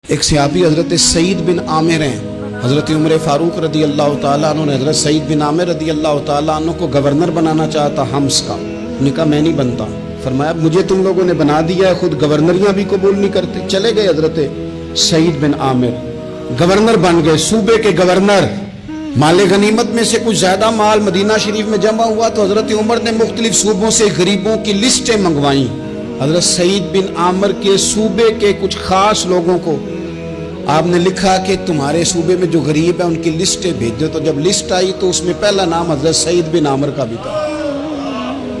ایک صحابی حضرت سعید بن عامر ہیں، حضرت عمر فاروق رضی اللہ تعالیٰ عنہ نے حضرت سعید بن عامر رضی اللہ تعالیٰ عنہ کو گورنر بنانا چاہتا حمص کا. انہوں نے کہا میں نہیں بنتا. فرمایا مجھے تم لوگوں نے بنا دیا ہے، خود گورنریاں بھی قبول نہیں کرتے. چلے گئے حضرت سعید بن عامر، گورنر بن گئے، صوبے کے گورنر. مال غنیمت میں سے کچھ زیادہ مال مدینہ شریف میں جمع ہوا تو حضرت عمر نے مختلف صوبوں سے غریبوں کی لسٹیں منگوائیں. حضرت سعید بن عامر کے صوبے کے کچھ خاص لوگوں کو آپ نے لکھا کہ تمہارے صوبے میں جو غریب ہیں ان کی لسٹیں بھیجو. تو جب لسٹ آئی تو اس میں پہلا نام حضرت سعید بن عامر کا بھی تھا.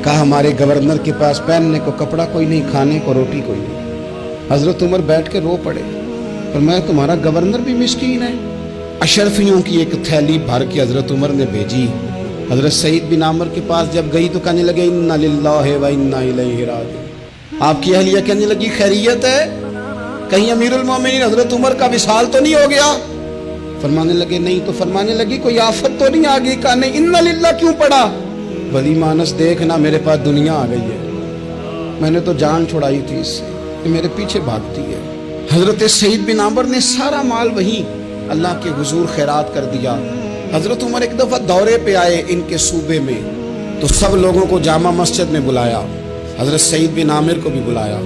کہا ہمارے گورنر کے پاس پہننے کو کپڑا کوئی نہیں، کھانے کو روٹی کوئی نہیں. حضرت عمر بیٹھ کے رو پڑے. فرمایا تمہارا گورنر بھی مسکین ہے. اشرفیوں کی ایک تھیلی بھر کے حضرت عمر نے بھیجی. حضرت سعید بن عامر کے پاس جب گئی تو کہنے لگے انا للہ و انا الیہ راجعون. آپ کی اہلیہ کہنے لگی خیریت ہے؟ کہیں امیر المومنین حضرت عمر کا وصال تو نہیں ہو گیا؟ فرمانے لگے نہیں. تو فرمانے لگی کوئی آفت تو نہیں آ گئی؟ کہا نہیں. انا للہ کیوں پڑھا؟ ولی مانس دیکھنا میرے پاس دنیا آ گئی ہے، میں نے تو جان چھڑائی تھی اس سے کہ میرے پیچھے بھاگتی ہے. حضرت سعید بن عامر نے سارا مال وہیں اللہ کے حضور خیرات کر دیا. حضرت عمر ایک دفعہ دورے پہ آئے ان کے صوبے میں تو سب لوگوں کو جامع مسجد میں بلایا، حضرت سعید بن عامر کو بھی بلایا.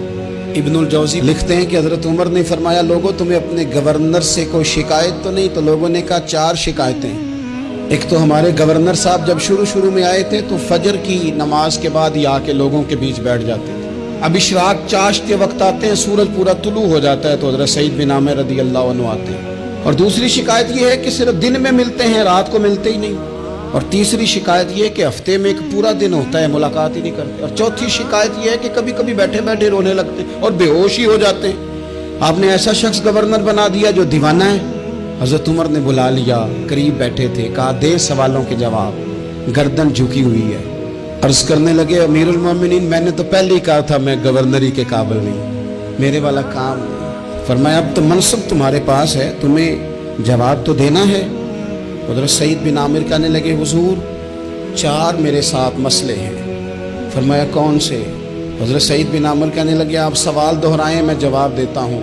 ابن الجوزی لکھتے ہیں کہ حضرت عمر نے فرمایا لوگوں تمہیں اپنے گورنر سے کوئی شکایت تو نہیں؟ تو لوگوں نے کہا 4 شکایتیں. ایک تو ہمارے گورنر صاحب جب شروع میں آئے تھے تو فجر کی نماز کے بعد ہی آ کے لوگوں کے بیچ بیٹھ جاتے تھے. اب اشراق چاشت کے وقت آتے ہیں، سورج پورا طلوع ہو جاتا ہے تو حضرت سعید بن عامر رضی اللہ عنہ آتے ہیں. اور دوسری شکایت یہ ہے کہ صرف دن میں ملتے ہیں، رات کو ملتے ہی نہیں. اور تیسری شکایت یہ ہے کہ ہفتے میں ایک پورا دن ہوتا ہے ملاقات ہی نہیں کرتے. اور چوتھی شکایت یہ ہے کہ کبھی کبھی بیٹھے بیٹھے رونے لگتے اور بے ہوش ہی ہو جاتے ہیں. آپ نے ایسا شخص گورنر بنا دیا جو دیوانہ ہے. حضرت عمر نے بلا لیا، قریب بیٹھے تھے، کہا دے سوالوں کے جواب. گردن جھکی ہوئی ہے. عرض کرنے لگے امیر المومنین میں نے تو پہلے ہی کہا تھا میں گورنری کے قابل نہیں، میرے والا کام نہیں. فرمایا اب تو منصب تمہارے پاس ہے، تمہیں جواب تو دینا ہے. حضرت سعید بن عامر کہنے لگے حضور 4 میرے ساتھ مسئلے ہیں. فرمایا کون سے؟ حضرت سعید بن عامر کہنے لگے آپ سوال دہرائیں میں جواب دیتا ہوں.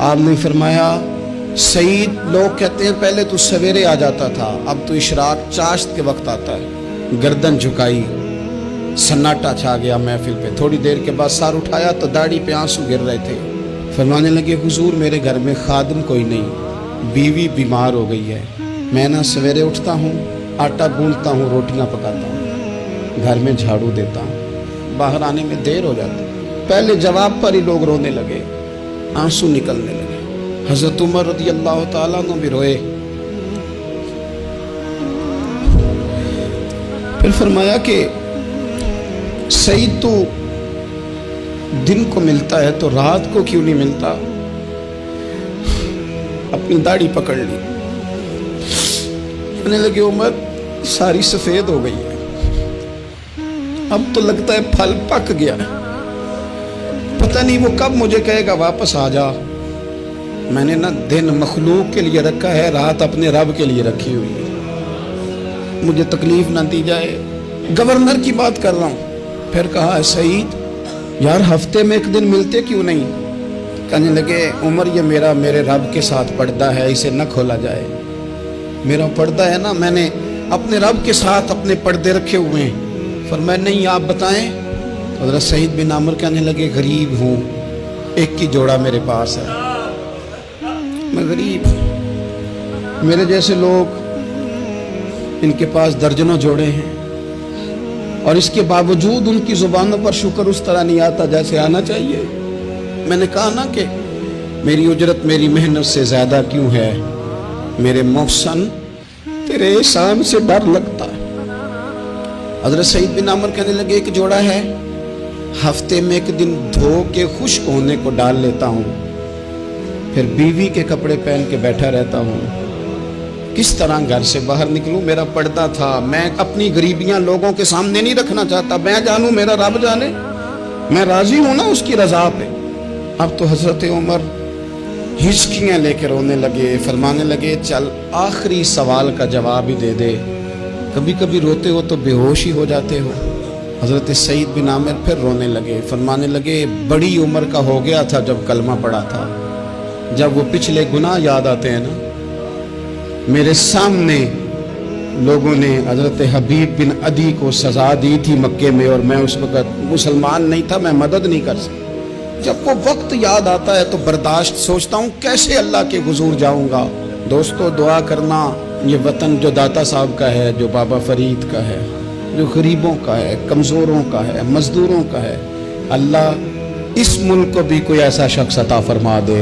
آپ نے فرمایا سعید لوگ کہتے ہیں پہلے تو سویرے آ جاتا تھا، اب تو اشراق چاشت کے وقت آتا ہے. گردن جھکائی، سناٹا چھا گیا محفل پہ. تھوڑی دیر کے بعد سر اٹھایا تو داڑھی پہ آنسو گر رہے تھے. فرمانے لگے حضور میرے گھر میں خادم کوئی نہیں، بیوی بیمار ہو گئی ہے. میں نہ سویرے اٹھتا ہوں، آٹا گوندتا ہوں، روٹیاں پکاتا ہوں، گھر میں جھاڑو دیتا ہوں، باہر آنے میں دیر ہو جاتی. پہلے جواب پر ہی لوگ رونے لگے، آنسو نکلنے لگے. حضرت عمر رضی اللہ تعالیٰ عنہ بھی روئے. پھر فرمایا کہ سعید تو دن کو ملتا ہے تو رات کو کیوں نہیں ملتا؟ اپنی داڑھی پکڑ لی. کہنے لگے عمر ساری سفید ہو گئی ہے، اب تو لگتا ہے پھل پک گیا ہے، پتہ نہیں وہ کب مجھے کہے گا واپس آ جا. میں نے نہ دن مخلوق کے لیے رکھا ہے، رات اپنے رب کے لیے رکھی ہوئی ہے، مجھے تکلیف نہ دی جائے. گورنر کی بات کر رہا ہوں. پھر کہا سعید یار ہفتے میں ایک دن ملتے کیوں نہیں؟ کہنے لگے عمر یہ میرے رب کے ساتھ پردہ ہے، اسے نہ کھولا جائے. میرا پردہ ہے نا، میں نے اپنے رب کے ساتھ اپنے پردے رکھے ہوئے ہیں. فرمایا نہیں آپ بتائیں. حضرت سعید بن عامر کہنے لگے غریب ہوں، ایک کی جوڑا میرے پاس ہے، میں غریب ہوں. میرے جیسے لوگ ان کے پاس درجنوں جوڑے ہیں اور اس کے باوجود ان کی زبانوں پر شکر اس طرح نہیں آتا جیسے آنا چاہیے. میں نے کہا نا کہ میری اجرت میری محنت سے زیادہ کیوں ہے؟ میرے محسن تیرے احسان سے ڈر لگتا ہے. حضرت سعید بن عامر کہنے لگے ایک جوڑا ہے، ہفتے میں ایک دن دھو کے خشک ہونے کو ڈال لیتا ہوں، پھر بیوی کے کپڑے پہن کے بیٹھا رہتا ہوں. کس طرح گھر سے باہر نکلوں؟ میرا پردہ تھا، میں اپنی غریبیاں لوگوں کے سامنے نہیں رکھنا چاہتا. میں جانوں میرا رب جانے، میں راضی ہوں نا اس کی رضا پہ. اب تو حضرت عمر ہچکیاں لے کے رونے لگے. فرمانے لگے چل آخری سوال کا جواب ہی دے دے، کبھی کبھی روتے ہو تو بے ہوش ہی ہو جاتے ہو. حضرت سعید بن عامر پھر رونے لگے. فرمانے لگے بڑی عمر کا ہو گیا تھا جب کلمہ پڑھا تھا، جب وہ پچھلے گناہ یاد آتے ہیں نا، میرے سامنے لوگوں نے حضرت حبیب بن عدی کو سزا دی تھی مکے میں، اور میں اس وقت مسلمان نہیں تھا، میں مدد نہیں کر سکتا۔ جب وہ وقت یاد آتا ہے تو برداشت، سوچتا ہوں کیسے اللہ کے حضور جاؤں گا۔ دوستو دعا کرنا، یہ وطن جو داتا صاحب کا ہے، جو بابا فرید کا ہے، جو غریبوں کا ہے، کمزوروں کا ہے، مزدوروں کا ہے، اللہ اس ملک کو بھی کوئی ایسا شخص عطا فرما دے